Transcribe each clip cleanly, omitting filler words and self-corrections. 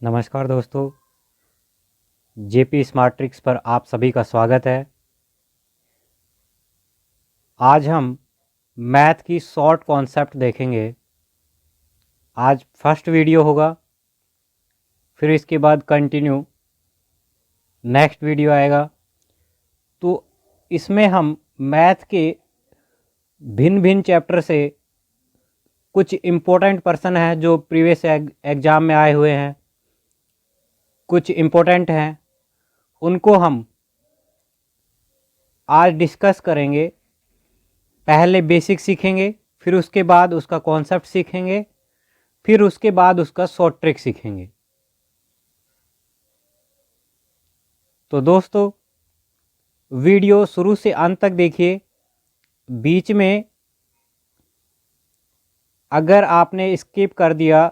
नमस्कार दोस्तों, JP smart tricks पर आप सभी का स्वागत है। आज हम मैथ की शॉर्ट कॉन्सेप्ट देखेंगे। आज फर्स्ट वीडियो होगा, फिर इसके बाद कंटिन्यू नेक्स्ट वीडियो आएगा। तो इसमें हम मैथ के भिन्न भिन्न चैप्टर से कुछ इम्पोर्टेंट पर्सन हैं जो प्रीवियस एग्ज़ाम में आए हुए हैं, कुछ इम्पोर्टेंट हैं, उनको हम आज डिस्कस करेंगे। पहले बेसिक सीखेंगे, फिर उसके बाद उसका कॉन्सेप्ट सीखेंगे, फिर उसके बाद उसका शॉर्ट ट्रिक सीखेंगे। तो दोस्तों, वीडियो शुरू से अंत तक देखिए। बीच में अगर आपने स्किप कर दिया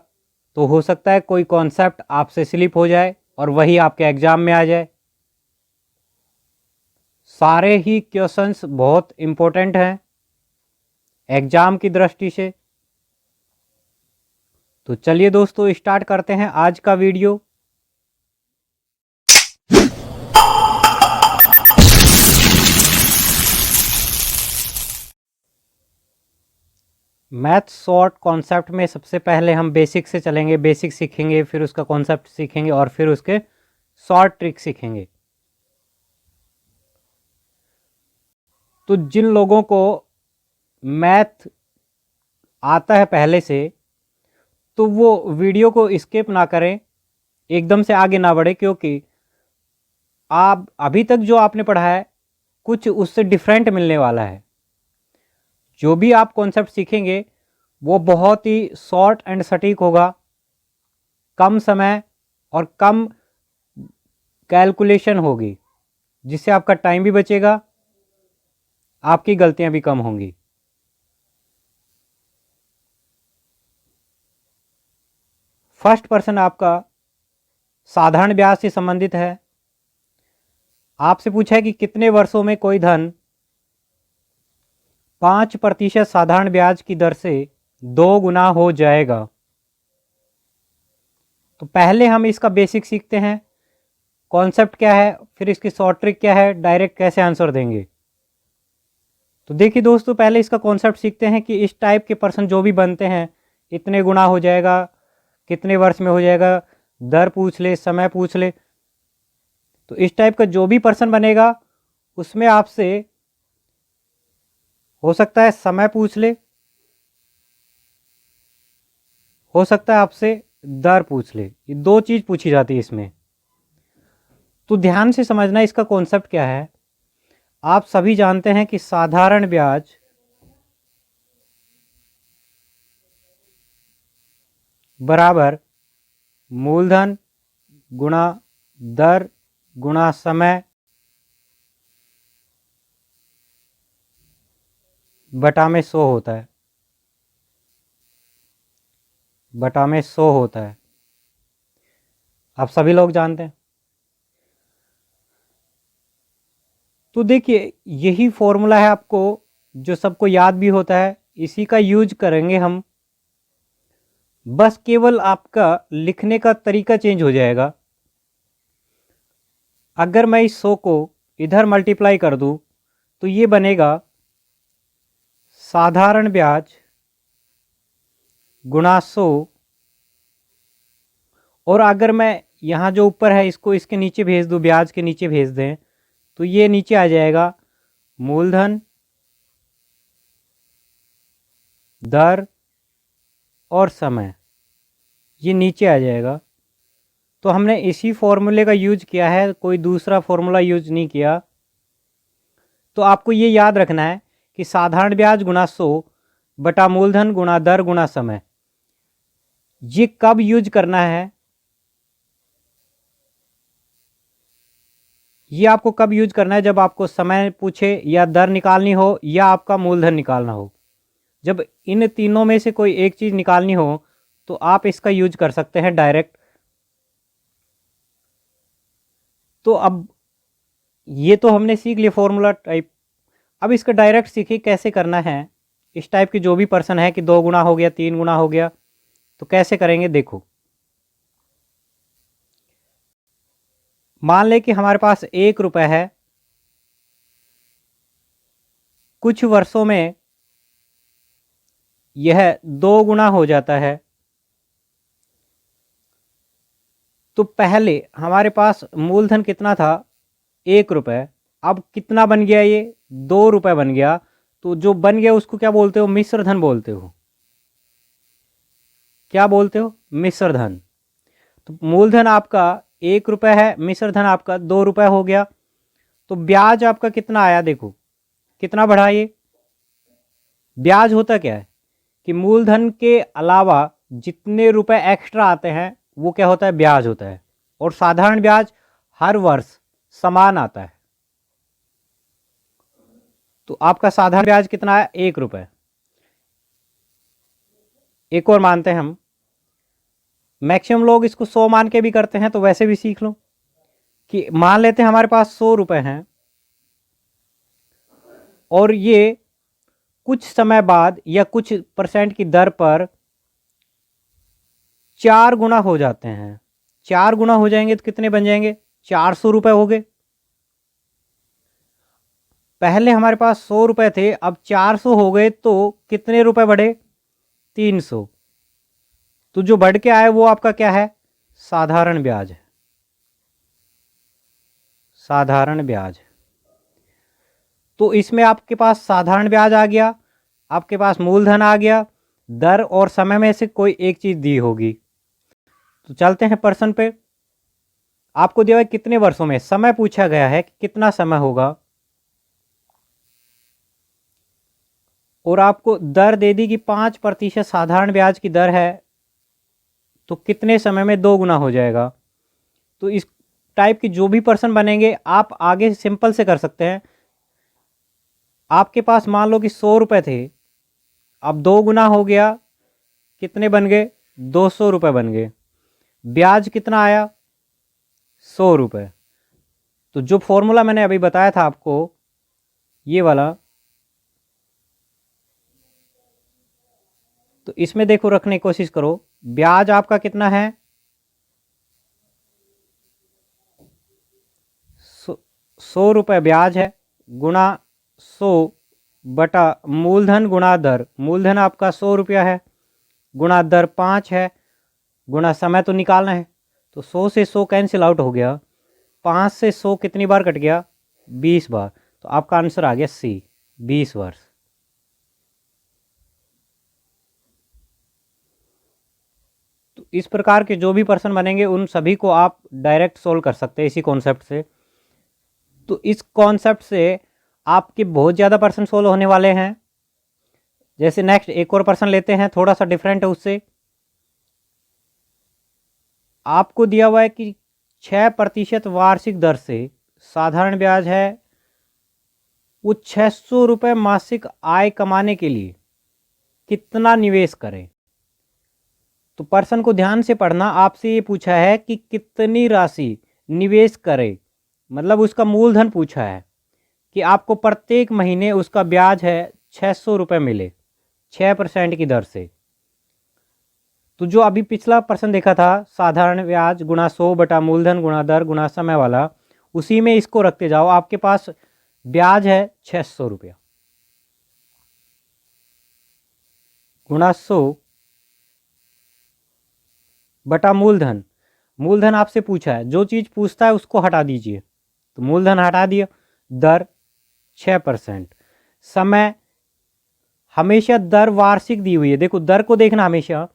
तो हो सकता है कोई कॉन्सेप्ट आपसे स्लिप हो जाए और वही आपके एग्ज़ाम में आ जाए। सारे ही क्वेश्चंस बहुत इम्पोर्टेंट हैं एग्ज़ाम की दृष्टि से। तो चलिए दोस्तों, स्टार्ट करते हैं आज का वीडियो। मैथ शॉर्ट कॉन्सेप्ट में सबसे पहले हम बेसिक से चलेंगे। बेसिक सीखेंगे, फिर उसका कॉन्सेप्ट सीखेंगे और फिर उसके शॉर्ट ट्रिक सीखेंगे। तो जिन लोगों को मैथ आता है पहले से, तो वो वीडियो को स्किप ना करें, एकदम से आगे ना बढ़े, क्योंकि आप अभी तक जो आपने पढ़ा है कुछ उससे डिफरेंट मिलने वाला है। जो भी आप कॉन्सेप्ट सीखेंगे वो बहुत ही शॉर्ट एंड सटीक होगा, कम समय और कम कैलकुलेशन होगी, जिससे आपका टाइम भी बचेगा, आपकी गलतियां भी कम होंगी। फर्स्ट पर्सन आपका साधारण ब्याज से संबंधित है। आपसे पूछा है कि कितने वर्षों में कोई धन 5% साधारण ब्याज की दर से 2 गुना हो जाएगा। तो पहले हम इसका बेसिक सीखते हैं, कॉन्सेप्ट क्या है, फिर इसकी शॉर्ट ट्रिक क्या है, डायरेक्ट कैसे आंसर देंगे। तो देखिए दोस्तों, पहले इसका कॉन्सेप्ट सीखते हैं कि इस टाइप के पर्सन जो भी बनते हैं, इतने गुना हो जाएगा, कितने वर्ष में हो जाएगा, दर पूछ ले, समय पूछ ले। तो इस टाइप का जो भी पर्सन बनेगा उसमें आपसे हो सकता है समय पूछ ले, हो सकता है आपसे दर पूछ ले। ये दो चीज़ पूछी जाती है इसमें। तो ध्यान से समझना इसका कॉन्सेप्ट क्या है। आप सभी जानते हैं कि साधारण ब्याज बराबर मूलधन गुणा दर गुणा समय बटा में 100 होता है। बटा में 100 होता है, आप सभी लोग जानते हैं। तो देखिए, यही फॉर्मूला है आपको, जो सबको याद भी होता है, इसी का यूज करेंगे हम। बस केवल आपका लिखने का तरीका चेंज हो जाएगा। अगर मैं इस 100 को इधर मल्टीप्लाई कर दूं तो ये बनेगा साधारण ब्याज गुणा 100। और अगर मैं यहाँ जो ऊपर है इसको इसके नीचे भेज दूं, ब्याज के नीचे भेज दें, तो ये नीचे आ जाएगा मूलधन दर और समय, ये नीचे आ जाएगा। तो हमने इसी फॉर्मूले का यूज किया है, कोई दूसरा फॉर्मूला यूज नहीं किया। तो आपको ये याद रखना है कि साधारण ब्याज गुणा 100 बटा मूलधन गुणा दर गुणा समय, ये कब यूज करना है, ये आपको कब यूज करना है, जब आपको समय पूछे या दर निकालनी हो या आपका मूलधन निकालना हो। जब इन तीनों में से कोई एक चीज़ निकालनी हो तो आप इसका यूज कर सकते हैं डायरेक्ट। तो अब ये तो हमने सीख लिया फॉर्मूला टाइप। अब इसका डायरेक्ट सीखिए कैसे करना है। इस टाइप के जो भी पर्सन है कि 2 गुना हो गया, 3 गुना हो गया, तो कैसे करेंगे देखो। मान लें कि हमारे पास 1 रुपये है, कुछ वर्षों में यह 2 गुना हो जाता है। तो पहले हमारे पास मूलधन कितना था? 1 रुपये। अब कितना बन गया? ये 2 रुपये बन गया। तो जो बन गया उसको क्या बोलते हो? मिश्र धन बोलते हो। क्या बोलते हो? मिश्र धन। तो मूलधन आपका 1 रुपये है, मिश्र धन आपका 2 रुपये हो गया। तो ब्याज आपका कितना आया? देखो कितना बढ़ा ये। ब्याज होता क्या है कि मूलधन के अलावा जितने रुपए एक्स्ट्रा आते हैं वो क्या होता है? ब्याज होता है। और साधारण ब्याज हर वर्ष समान आता है। तो आपका साधारण ब्याज कितना है? 1 रुपये। एक और मानते हैं हम, मैक्सिमम लोग इसको 100 मान के भी करते हैं, तो वैसे भी सीख लो कि मान लेते हैं हमारे पास 100 रुपये हैं और ये कुछ समय बाद या कुछ परसेंट की दर पर 4 गुना हो जाते हैं। 4 गुना हो जाएंगे तो कितने बन जाएंगे? 400 रुपये हो गए। पहले हमारे पास 100 रुपये थे, अब 400 हो गए, तो कितने रुपए बढ़े? 300। तो जो बढ़ के आए वो आपका क्या है? साधारण ब्याज है। साधारण ब्याज। तो इसमें आपके पास साधारण ब्याज आ गया, आपके पास मूलधन आ गया, दर और समय में से कोई एक चीज दी होगी। तो चलते हैं प्रश्न पे। आपको दिया है कितने वर्षों में, समय पूछा गया है कि कितना समय होगा, और आपको दर दे दी कि 5% साधारण ब्याज की दर है, तो कितने समय में 2 गुना हो जाएगा। तो इस टाइप की जो भी प्रश्न बनेंगे आप आगे सिंपल से कर सकते हैं। आपके पास मान लो कि 100 रुपये थे, अब 2 गुना हो गया, कितने बन गए? 200 रुपये बन गए। ब्याज कितना आया? 100 रुपये। तो जो फॉर्मूला मैंने अभी बताया था आपको, ये वाला, तो इसमें देखो रखने की कोशिश करो। ब्याज आपका कितना है? 100 रुपये ब्याज है, गुणा 100 बटा मूलधन गुणा दर। मूलधन आपका 100 रुपया है, गुणा दर 5 है, गुणा समय तो निकालना है। तो 100 से 100 कैंसिल आउट हो गया, 5 से 100 कितनी बार कट गया? 20 बार। तो आपका आंसर आ गया सी, 20 वर्ष। तो इस प्रकार के जो भी प्रश्न बनेंगे उन सभी को आप डायरेक्ट सोल्व कर सकते हैं इसी कॉन्सेप्ट से। तो इस कॉन्सेप्ट से आपके बहुत ज़्यादा प्रश्न सोल्व होने वाले हैं। जैसे नेक्स्ट एक और प्रश्न लेते हैं, थोड़ा सा डिफरेंट है उससे। आपको दिया हुआ है कि 6% वार्षिक दर से साधारण ब्याज है, वो 600 रुपये मासिक आय कमाने के लिए कितना निवेश करें। तो प्रश्न को ध्यान से पढ़ना। आपसे ये पूछा है कि कितनी राशि निवेश करें, मतलब उसका मूलधन पूछा है कि आपको प्रत्येक महीने उसका ब्याज है 600 रुपये मिले 6% की दर से। तो जो अभी पिछला प्रश्न देखा था, साधारण ब्याज गुणा 100 बटा मूलधन गुणा दर गुणा समय वाला, उसी में इसको रखते जाओ। आपके पास ब्याज है 600 रुपया, गुणा 100 बटा मूलधन। मूलधन आपसे पूछा है, जो चीज़ पूछता है उसको हटा दीजिए। तो मूलधन हटा दिया, दर 6%, समय हमेशा दर वार्षिक दी हुई है। देखो दर को देखना हमेशा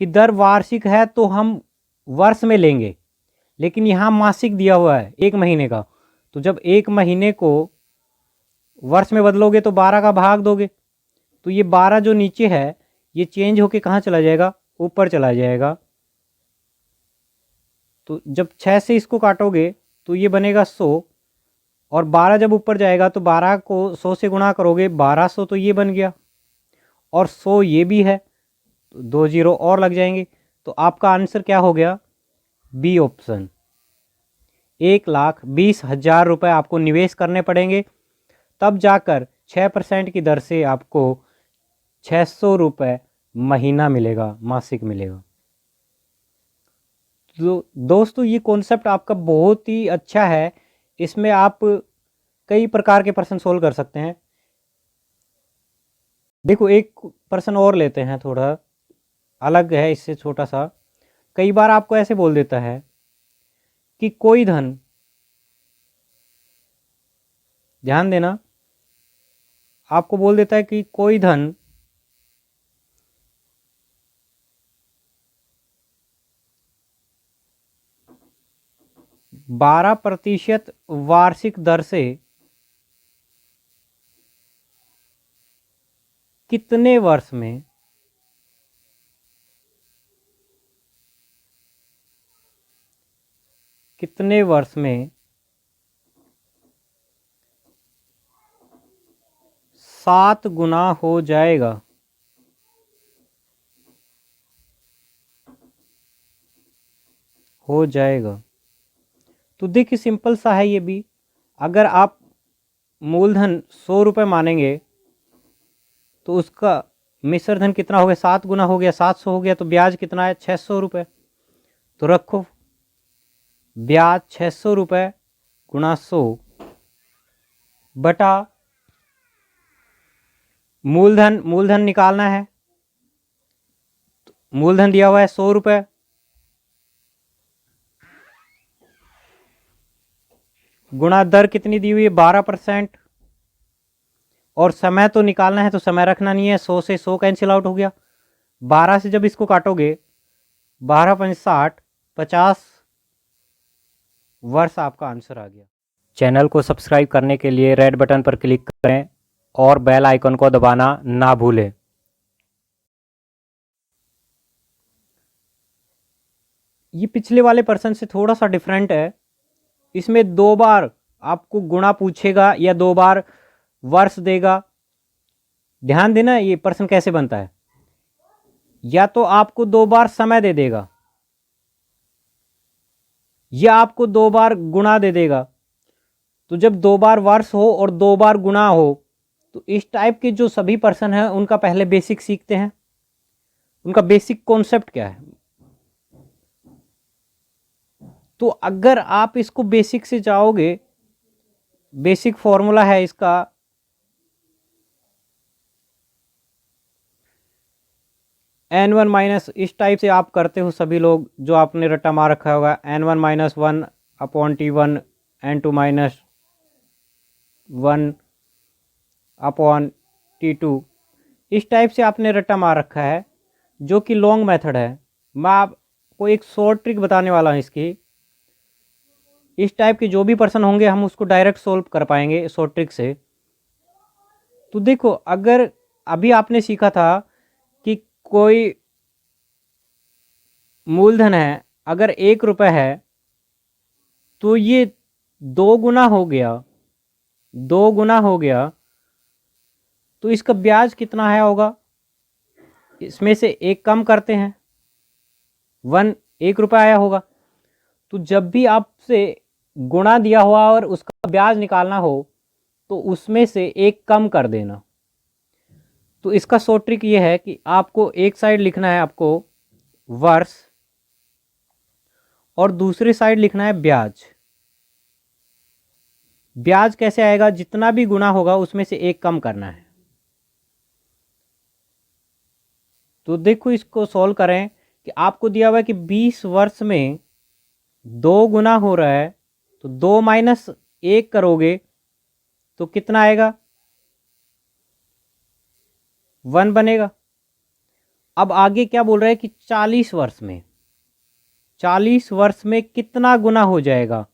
कि दर वार्षिक है तो हम वर्ष में लेंगे, लेकिन यहाँ मासिक दिया हुआ है 1 महीने का। तो जब 1 महीने को वर्ष में बदलोगे तो 12 का भाग दोगे, तो ये 12 जो नीचे है ये चेंज होके कहाँ चला जाएगा? ऊपर चला जाएगा। तो जब 6 से इसको काटोगे तो ये बनेगा 100, और 12 जब ऊपर जाएगा तो 12 को 100 से गुणा करोगे 1200, तो ये बन गया, और 100 ये भी है, तो 2 जीरो और लग जाएंगे। तो आपका आंसर क्या हो गया? B option. 1,20,000 रुपये आपको निवेश करने पड़ेंगे, तब जाकर 6% की दर से आपको 600 रुपये महीना मिलेगा, मासिक मिलेगा। दोस्तों ये कॉन्सेप्ट आपका बहुत ही अच्छा है। इसमें आप कई प्रकार के प्रश्न सोल्व कर सकते हैं। देखो एक प्रश्न और लेते हैं, थोड़ा अलग है इससे, छोटा सा। कई बार आपको ऐसे बोल देता है कि कोई धन, ध्यान देना, आपको बोल देता है कि कोई धन 12% वार्षिक दर से कितने वर्ष में कितने वर्ष में 7 गुना हो जाएगा। हो जाएगा। तो देखिए सिंपल सा है ये भी। अगर आप मूलधन 100 रुपये मानेंगे तो उसका मिश्र धन कितना हो गया, 7 गुना हो गया, 700 हो गया। तो ब्याज कितना है, 600 रुपये। तो रखो ब्याज 600 रुपये गुणा 100 बटा मूलधन। मूलधन निकालना है, मूलधन दिया हुआ है 100 रुपये, गुणा दर कितनी दी हुई है, 12%। और समय तो निकालना है, तो समय रखना नहीं है, 100 से 100 कैंसिल आउट हो गया। 12 से जब इसको काटोगे, 12 पंच 60, 50 वर्ष आपका आंसर आ गया। चैनल को सब्सक्राइब करने के लिए रेड बटन पर क्लिक करें और बेल आइकन को दबाना ना भूलें। ये पिछले वाले प्रश्न से थोड़ा सा डिफरेंट है। इसमें 2 बार आपको गुणा पूछेगा या 2 बार वर्ष देगा। ध्यान देना ये प्रश्न कैसे बनता है। या तो आपको 2 बार समय दे देगा या आपको 2 बार गुणा दे देगा। तो जब 2 बार वर्ष हो और 2 बार गुणा हो, तो इस टाइप के जो सभी प्रश्न हैं उनका पहले बेसिक सीखते हैं। उनका बेसिक कॉन्सेप्ट क्या है। तो अगर आप इसको बेसिक से जाओगे, बेसिक फॉर्मूला है इसका n1 माइनस, इस टाइप से आप करते हो सभी लोग, जो आपने रट्टा मार रखा होगा, n1 minus 1 upon t1, n2 minus 1 upon t2। इस टाइप से आपने रट्टा मार रखा है, जो कि लॉन्ग मेथड है। मैं आपको एक शॉर्ट ट्रिक बताने वाला हूँ इसकी। इस टाइप के जो भी प्रश्न होंगे हम उसको डायरेक्ट सोल्व कर पाएंगे शॉर्ट ट्रिक से। तो देखो, अगर अभी आपने सीखा था कि कोई मूलधन है, अगर 1 रुपये है तो ये 2 गुना हो गया, 2 गुना हो गया। तो इसका ब्याज कितना है होगा, इसमें से 1 कम करते हैं, 1 रुपये आया होगा। तो जब भी आपसे गुणा दिया हुआ और उसका ब्याज निकालना हो, तो उसमें से 1 कम कर देना। तो इसका शॉर्ट ट्रिक ये है कि आपको एक साइड लिखना है आपको वर्ष और दूसरी साइड लिखना है ब्याज। ब्याज कैसे आएगा, जितना भी गुना होगा उसमें से 1 कम करना है। तो देखो इसको सॉल्व करें कि आपको दिया हुआ है कि 20 वर्ष में 2 गुना हो रहा है, तो 2 माइनस 1 करोगे तो कितना आएगा, 1 बनेगा। अब आगे क्या बोल रहा है कि 40 वर्ष में, 40 वर्ष में कितना गुना हो जाएगा।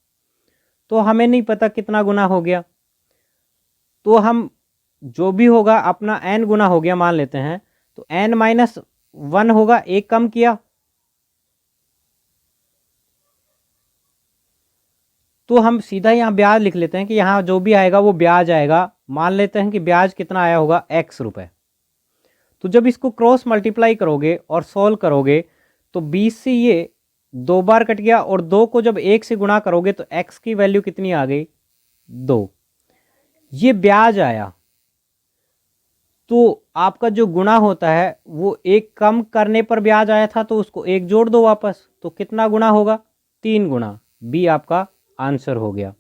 तो हमें नहीं पता कितना गुना हो गया, तो हम जो भी होगा अपना n गुना हो गया मान लेते हैं। तो n माइनस 1 होगा, 1 कम किया, तो हम सीधा यहाँ ब्याज लिख लेते हैं कि यहाँ जो भी आएगा वो ब्याज आएगा। मान लेते हैं कि ब्याज कितना आया होगा, x रुपये। तो जब इसको क्रॉस मल्टीप्लाई करोगे और सॉल्व करोगे तो 20 से ये 2 बार कट गया, और 2 को जब 1 से गुणा करोगे तो x की वैल्यू कितनी आ गई, 2। ये ब्याज आया। तो आपका जो गुणा होता है वो एक कम करने पर ब्याज आया था, तो उसको एक जोड़ दो वापस, तो कितना गुणा होगा? 3 गुणा। बी आपका आंसर हो गया।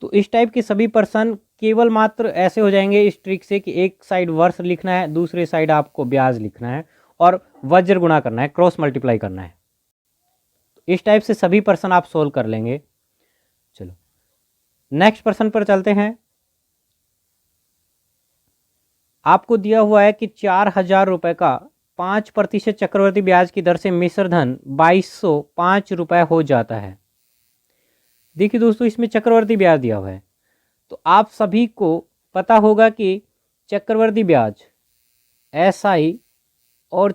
तो इस टाइप के सभी पर्सन केवल मात्र ऐसे हो जाएंगे इस ट्रिक से कि एक साइड वर्ष लिखना है, दूसरे साइड आपको ब्याज लिखना है और वज्र गुणा करना है, क्रॉस मल्टीप्लाई करना है। तो इस टाइप से सभी पर्सन आप सोल्व कर लेंगे। चलो नेक्स्ट पर्सन पर चलते हैं। आपको दिया हुआ है कि 4,000 रुपये का 5% चक्रवर्ती ब्याज की दर से मिश्र धन 2,205 रुपये हो जाता है। देखिए दोस्तों, इसमें चक्रवर्ती ब्याज दिया हुआ है, तो आप सभी को पता होगा कि चक्रवर्ती ब्याज SI और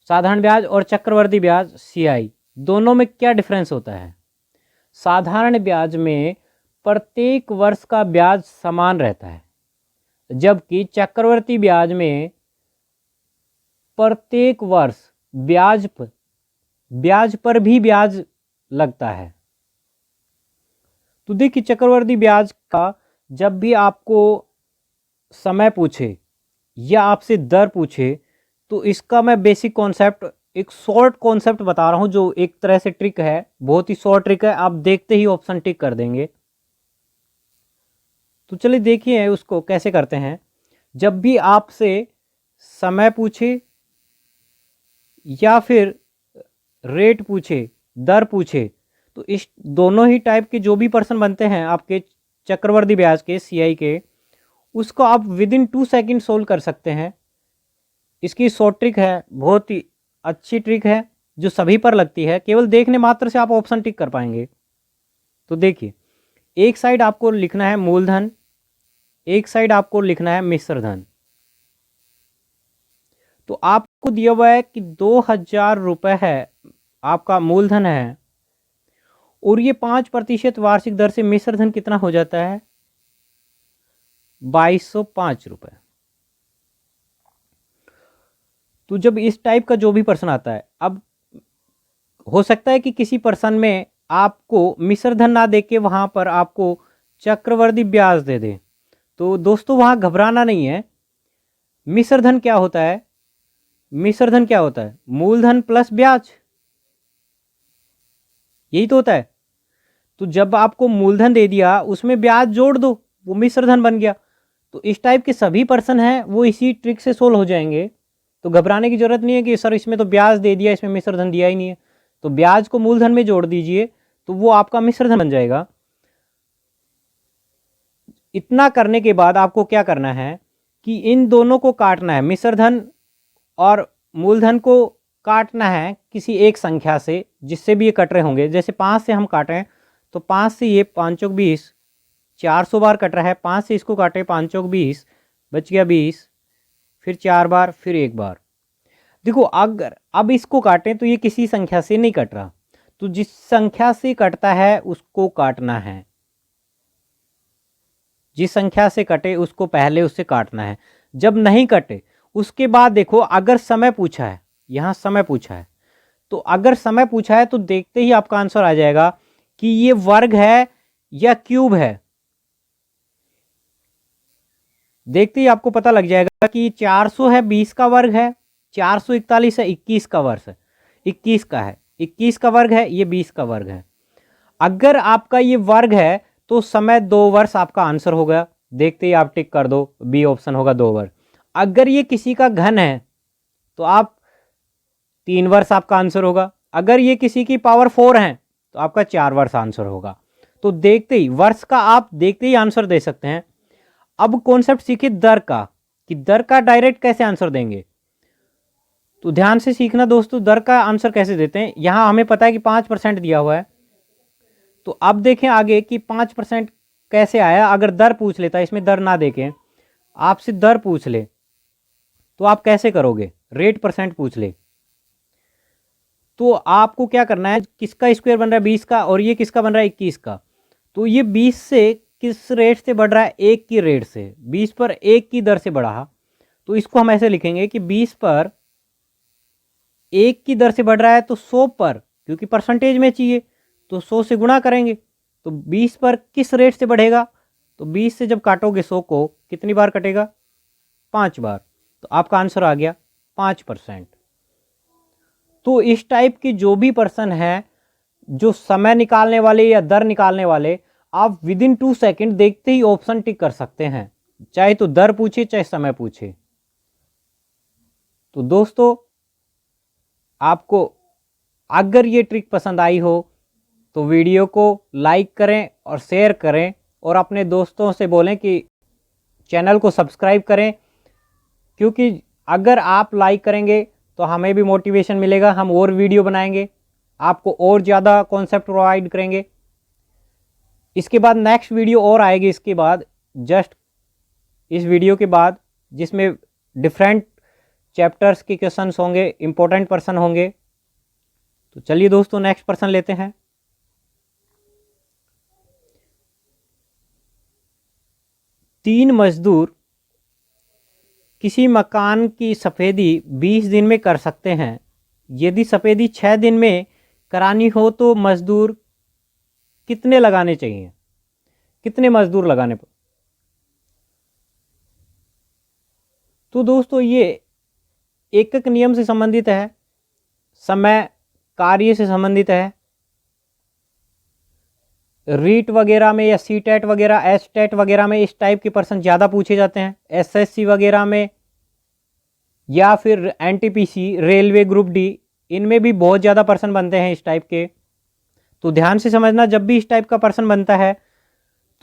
साधारण ब्याज और चक्रवर्ती ब्याज CI दोनों में क्या डिफरेंस होता है। साधारण ब्याज में प्रत्येक वर्ष का ब्याज समान रहता है, जबकि चक्रवर्ती ब्याज में प्रत्येक वर्ष ब्याज पर भी ब्याज लगता है। तो देखिए, चक्रवर्ती ब्याज का जब भी आपको समय पूछे या आपसे दर पूछे, तो इसका मैं बेसिक कॉन्सेप्ट, एक शॉर्ट कॉन्सेप्ट बता रहा हूं, जो एक तरह से ट्रिक है, बहुत ही शॉर्ट ट्रिक है, आप देखते ही ऑप्शन टिक कर देंगे। तो चलिए देखिए उसको कैसे करते हैं। जब भी आपसे समय पूछे या फिर रेट पूछे, दर पूछे, तो इस दोनों ही टाइप के जो भी पर्सन बनते हैं आपके चक्रवर्ती ब्याज के CI के, उसको आप विद इन 2 सेकेंड सोल्व कर सकते हैं। इसकी शॉर्ट ट्रिक है, बहुत ही अच्छी ट्रिक है जो सभी पर लगती है, केवल देखने मात्र से आप ऑप्शन टिक कर पाएंगे। तो देखिए, एक साइड आपको लिखना है मूलधन, एक साइड आपको लिखना है मिश्र धन। तो आपको दिया हुआ है कि 2,000 रुपये है आपका मूलधन है, और ये 5% वार्षिक दर से मिश्र धन कितना हो जाता है? 2,205 रुपये। तो जब इस टाइप का जो भी पर्सन आता है, अब हो सकता है कि किसी पर्सन में आपको मिश्र धन ना देके वहां पर आपको चक्रवर्ती ब्याज दे दे, तो दोस्तों वहां घबराना नहीं है। मिश्र धन क्या होता है? मिश्र धन क्या होता है? मूलधन प्लस ब्याज, यही तो होता है। तो जब आपको मूलधन दे दिया, उसमें ब्याज जोड़ दो, वो मिश्र धन बन गया। तो इस टाइप के सभी पर्सन हैं वो इसी ट्रिक से सोल्व हो जाएंगे। तो घबराने की जरूरत नहीं है कि सर इसमें तो ब्याज दे दिया, इसमें मिश्र धन दिया ही नहीं है। तो ब्याज को मूलधन में जोड़ दीजिए, तो वो आपका मिश्र धन बन जाएगा। इतना करने के बाद आपको क्या करना है कि इन दोनों को काटना है, मिश्र धन और मूलधन को काटना है किसी एक संख्या से, जिससे भी ये कट रहे होंगे। जैसे 5 से हम काटें, तो 5 से ये 5 चौक 20, 400 बार कट रहा है। 5 से इसको काटे, 5 चौक 20, बच गया 20, फिर 4 बार, फिर 1 बार। देखो, अगर अब इसको काटें तो ये किसी संख्या से नहीं कट रहा, तो जिस संख्या से कटता है उसको काटना है। जिस संख्या से कटे उसको पहले उससे काटना है। जब नहीं कटे उसके बाद देखो, अगर समय पूछा है, यहां समय पूछा है, तो अगर समय पूछा है तो देखते ही आपका आंसर आ जाएगा कि ये वर्ग है या क्यूब है। देखते ही आपको पता लग जाएगा कि 400 है 20 का वर्ग है, 441 है 21 का वर्ग है, 21 का है, 21 का वर्ग है, ये 20 का वर्ग है। अगर आपका ये वर्ग है तो समय 2 वर्ष आपका आंसर होगा। देखते ही आप टिक कर दो, बी ऑप्शन होगा 2 वर्ष। अगर ये किसी का घन है तो आप 3 वर्ष आपका आंसर होगा। अगर ये किसी की पावर 4 है तो आपका 4 वर्ष आंसर होगा। तो देखते ही वर्ष का आप देखते ही आंसर दे सकते हैं। अब कॉन्सेप्ट सीखिए दर का, कि दर का डायरेक्ट कैसे आंसर देंगे। तो ध्यान से सीखना दोस्तों, दर का आंसर कैसे देते हैं। यहां हमें पता है कि 5% दिया हुआ है, तो अब देखें आगे कि 5% कैसे आया। अगर दर पूछ लेता, इसमें दर ना देके आपसे दर पूछ ले, तो आप कैसे करोगे? रेट परसेंट पूछ ले, तो आपको क्या करना है, किसका स्क्वायर बन रहा है 20 का, और ये किसका बन रहा है 21 का। तो ये 20 से किस रेट से बढ़ रहा है? 1 की रेट से। 20 पर 1 की दर से बढ़ा, तो इसको हम ऐसे लिखेंगे कि 20 पर 1 की दर से बढ़ रहा है, तो 100 पर, क्योंकि परसेंटेज में चाहिए तो 100 से गुणा करेंगे। तो 20 पर किस रेट से बढ़ेगा? तो 20 से जब काटोगे 100 को कितनी बार कटेगा? 5 बार। तो आपका आंसर आ गया 5%। तो इस टाइप की जो भी पर्सन है, जो समय निकालने वाले या दर निकालने वाले, आप विद इन 2 सेकेंड देखते ही ऑप्शन टिक कर सकते हैं, चाहे तो दर पूछे चाहे समय पूछे। तो दोस्तों, आपको अगर ये ट्रिक पसंद आई हो तो वीडियो को लाइक करें और शेयर करें, और अपने दोस्तों से बोलें कि चैनल को सब्सक्राइब करें, क्योंकि अगर आप लाइक करेंगे तो हमें भी मोटिवेशन मिलेगा, हम और वीडियो बनाएंगे, आपको और ज़्यादा कॉन्सेप्ट प्रोवाइड करेंगे। इसके बाद नेक्स्ट वीडियो और आएगी इसके बाद, जस्ट इस वीडियो के बाद, जिसमें डिफरेंट चैप्टर्स के क्वेश्चंस होंगे, इंपॉर्टेंट पर्सन होंगे। तो चलिए दोस्तों, नेक्स्ट पर्सन लेते हैं। तीन मजदूर किसी मकान की सफ़ेदी 20 दिन में कर सकते हैं। यदि सफ़ेदी 6 दिन में करानी हो तो मजदूर कितने लगाने चाहिए? कितने मजदूर लगाने पर? तो दोस्तों, ये एकक नियम से संबंधित है, समय कार्य से संबंधित है। रीट वगैरह में या सी टेट वगैरह, एस टेट वगैरह में इस टाइप के पर्सन ज़्यादा पूछे जाते हैं। एसएससी वगैरह में या फिर एनटीपीसी, रेलवे ग्रुप डी, इनमें भी बहुत ज़्यादा पर्सन बनते हैं इस टाइप के। तो ध्यान से समझना, जब भी इस टाइप का पर्सन बनता है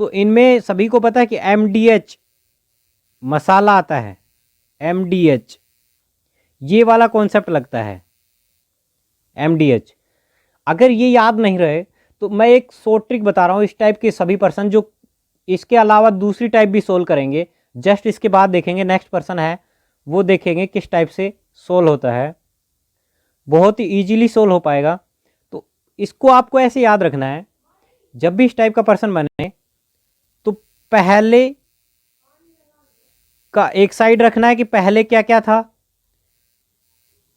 तो इनमें सभी को पता है कि एमडीएच मसाला आता है, एमडीएच ये वाला कॉन्सेप्ट लगता है, एमडीएच। अगर ये याद नहीं रहे तो मैं एक शॉर्ट ट्रिक बता रहा हूँ, इस टाइप के सभी पर्सन जो इसके अलावा दूसरी टाइप भी सोल्व करेंगे, जस्ट इसके बाद देखेंगे नेक्स्ट पर्सन है, वो देखेंगे किस टाइप से सोल्व होता है, बहुत ही ईजिली सोल्व हो पाएगा। तो इसको आपको ऐसे याद रखना है, जब भी इस टाइप का पर्सन बने तो पहले का एक साइड रखना है कि पहले क्या क्या था,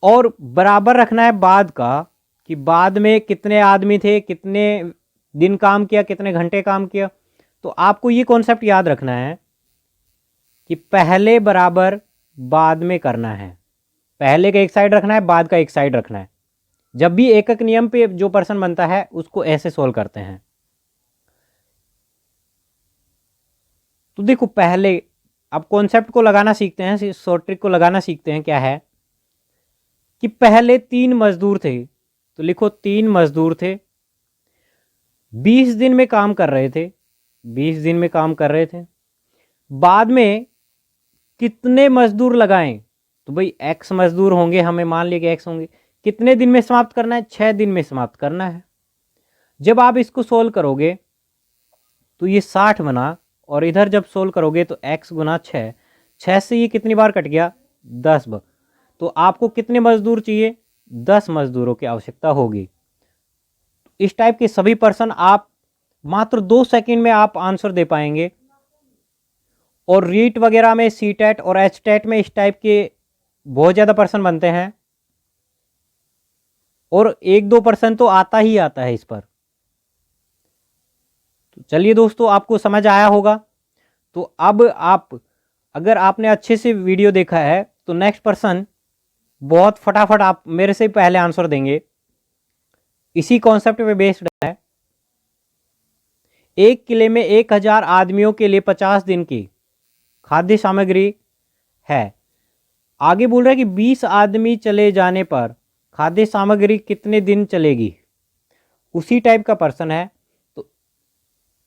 और बराबर रखना है बाद का कि बाद में कितने आदमी थे, कितने दिन काम किया, कितने घंटे काम किया। तो आपको ये कॉन्सेप्ट याद रखना है कि पहले बराबर बाद में करना है, पहले का एक साइड रखना है, बाद का एक साइड रखना है। जब भी एकक नियम पे जो पर्सन बनता है उसको ऐसे सोल्व करते हैं। तो देखो, पहले अब कॉन्सेप्ट को लगाना सीखते हैं, शॉर्ट ट्रिक को लगाना सीखते हैं। क्या है कि पहले 3 मजदूर थे, तो लिखो 3 मजदूर थे, 20 दिन में काम कर रहे थे, 20 दिन में काम कर रहे थे। बाद में कितने मजदूर लगाएं? तो भाई एक्स मजदूर होंगे, हमें मान लिया कि एक्स होंगे। कितने दिन में समाप्त करना है? 6 दिन में समाप्त करना है। जब आप इसको सोल्व करोगे तो ये 60 बना, और इधर जब सोल्व करोगे तो x गुना 6, 6 से ये कितनी बार कट गया? 10 बार। तो आपको कितने मजदूर चाहिए? 10 मजदूरों की आवश्यकता होगी। इस टाइप के सभी पर्सन आप मात्र 2 सेकंड में आप आंसर दे पाएंगे। और रीट वगैरह में, सी टेट और एच टेट में इस टाइप के बहुत ज़्यादा पर्सन बनते हैं, और 1-2 पर्सन तो आता ही आता है इस पर। तो चलिए दोस्तों, आपको समझ आया होगा। तो अब आप, अगर आपने अच्छे से वीडियो देखा है तो नेक्स्ट पर्सन बहुत फटाफट आप मेरे से पहले आंसर देंगे। इसी कॉन्सेप्ट पे बेस्ड है। एक किले में 1000 आदमियों के लिए 50 दिन की खाद्य सामग्री है। आगे बोल रहा है कि 20 आदमी चले जाने पर खाद्य सामग्री कितने दिन चलेगी? उसी टाइप का पर्सन है। तो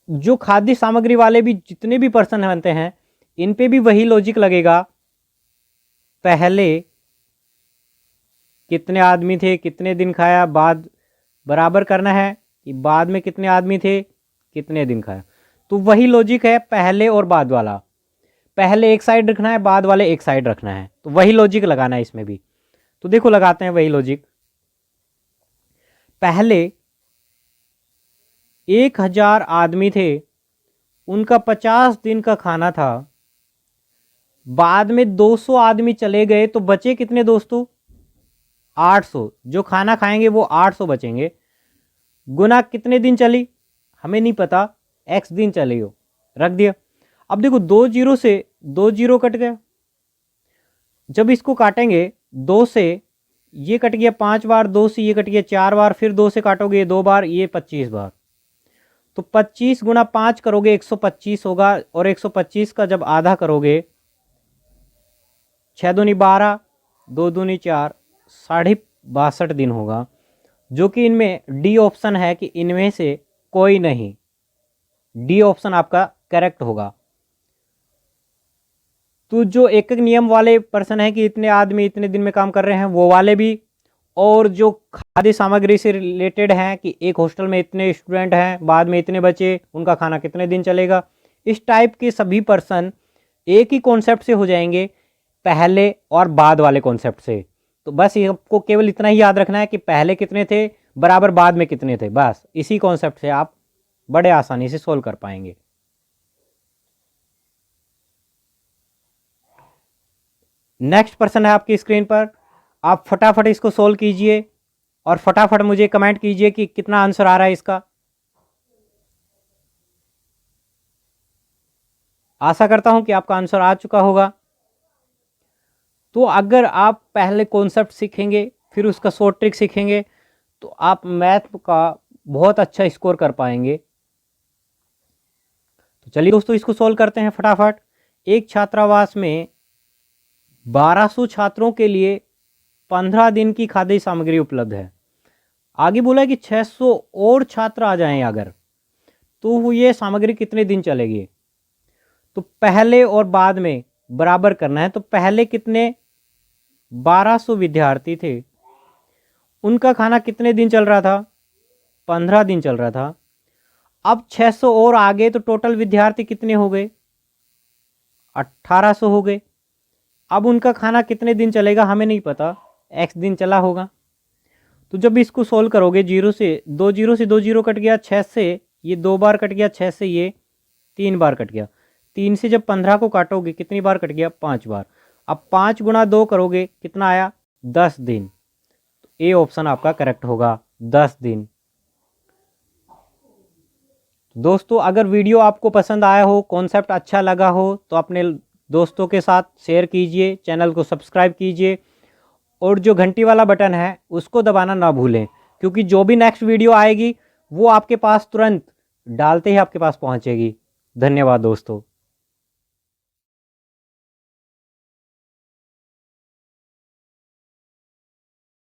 जो खाद्य सामग्री वाले भी जितने भी पर्सन बनते हैं, इन पे भी वही लॉजिक लगेगा। पहले कितने आदमी थे, कितने दिन खाया, बाद बराबर करना है कि बाद में कितने आदमी थे, कितने दिन खाया। तो वही लॉजिक है पहले और बाद वाला। पहले एक साइड रखना है, बाद वाले एक साइड रखना है। तो वही लॉजिक लगाना है इसमें भी। तो देखो, लगाते हैं वही लॉजिक। पहले 1000 आदमी थे, उनका 50 दिन का खाना था। बाद में 200 आदमी चले गए तो बचे कितने दोस्तों? 800। जो खाना खाएंगे वो 800 बचेंगे। गुना कितने दिन चली? हमें नहीं पता, x दिन चली हो। रख दिया। अब देखो 2 जीरो से 2 जीरो कट गया। जब इसको काटेंगे 2 से ये कट गया 5 बार, 2 से ये कट गया 4 बार, फिर 2 से काटोगे 2 बार, ये 25 बार। तो 25 गुणा 5 करोगे 125 होगा, और 125 का जब आधा करोगे 6 दूनी 12, 2 दूनी 4, 62.5 दिन होगा। जो कि इनमें डी ऑप्शन है कि इनमें से कोई नहीं, डी ऑप्शन आपका करेक्ट होगा। तो जो एक एक नियम वाले पर्सन है कि इतने आदमी इतने दिन में काम कर रहे हैं, वो वाले भी, और जो खाद्य सामग्री से रिलेटेड हैं कि एक हॉस्टल में इतने स्टूडेंट हैं, बाद में इतने बचे, उनका खाना कितने दिन चलेगा, इस टाइप के सभी पर्सन एक ही कॉन्सेप्ट से हो जाएंगे, पहले और बाद वाले कॉन्सेप्ट से। तो बस ये आपको केवल इतना ही याद रखना है कि पहले कितने थे बराबर बाद में कितने थे, बस इसी कॉन्सेप्ट से आप बड़े आसानी से सोल्व कर पाएंगे। नेक्स्ट पर्सन है आपकी स्क्रीन पर, आप फटाफट इसको सोल्व कीजिए और फटाफट मुझे कमेंट कीजिए कि कितना आंसर आ रहा है इसका। आशा करता हूं कि आपका आंसर आ चुका होगा। तो अगर आप पहले कॉन्सेप्ट सीखेंगे फिर उसका शॉर्ट ट्रिक सीखेंगे तो आप मैथ का बहुत अच्छा स्कोर कर पाएंगे। तो चलिए दोस्तों इसको सोल्व करते हैं फटाफट। एक छात्रावास में 1200 छात्रों के लिए 15 दिन की खाद्य सामग्री उपलब्ध है। आगे बोला है कि 600 और छात्र आ जाएं अगर, तो ये सामग्री कितने दिन चलेगी। तो पहले और बाद में बराबर करना है। तो पहले कितने 1200 विद्यार्थी थे, उनका खाना कितने दिन चल रहा था, 15 दिन चल रहा था। अब 600 और आगे तो टोटल विद्यार्थी कितने हो गए, 1800 हो गए। अब उनका खाना कितने दिन चलेगा हमें नहीं पता, x दिन चला होगा। तो जब इसको सोल्व करोगे 0 से 2 जीरो से 2 जीरो कट गया, 6 से ये 2 बार कट गया, 6 से ये 3 बार कट गया, 3 से जब 15 को काटोगे कितनी बार कट गया, 5 बार। अब 5 गुणा 2 करोगे कितना आया, 10 दिन। तो ए ऑप्शन आपका करेक्ट होगा, 10 दिन। दोस्तों अगर वीडियो आपको पसंद आया हो, कॉन्सेप्ट अच्छा लगा हो, तो अपने दोस्तों के साथ शेयर कीजिए, चैनल को सब्सक्राइब कीजिए और जो घंटी वाला बटन है उसको दबाना ना भूलें, क्योंकि जो भी नेक्स्ट वीडियो आएगी वो आपके पास तुरंत डालते ही आपके पास पहुंचेगी। धन्यवाद दोस्तों।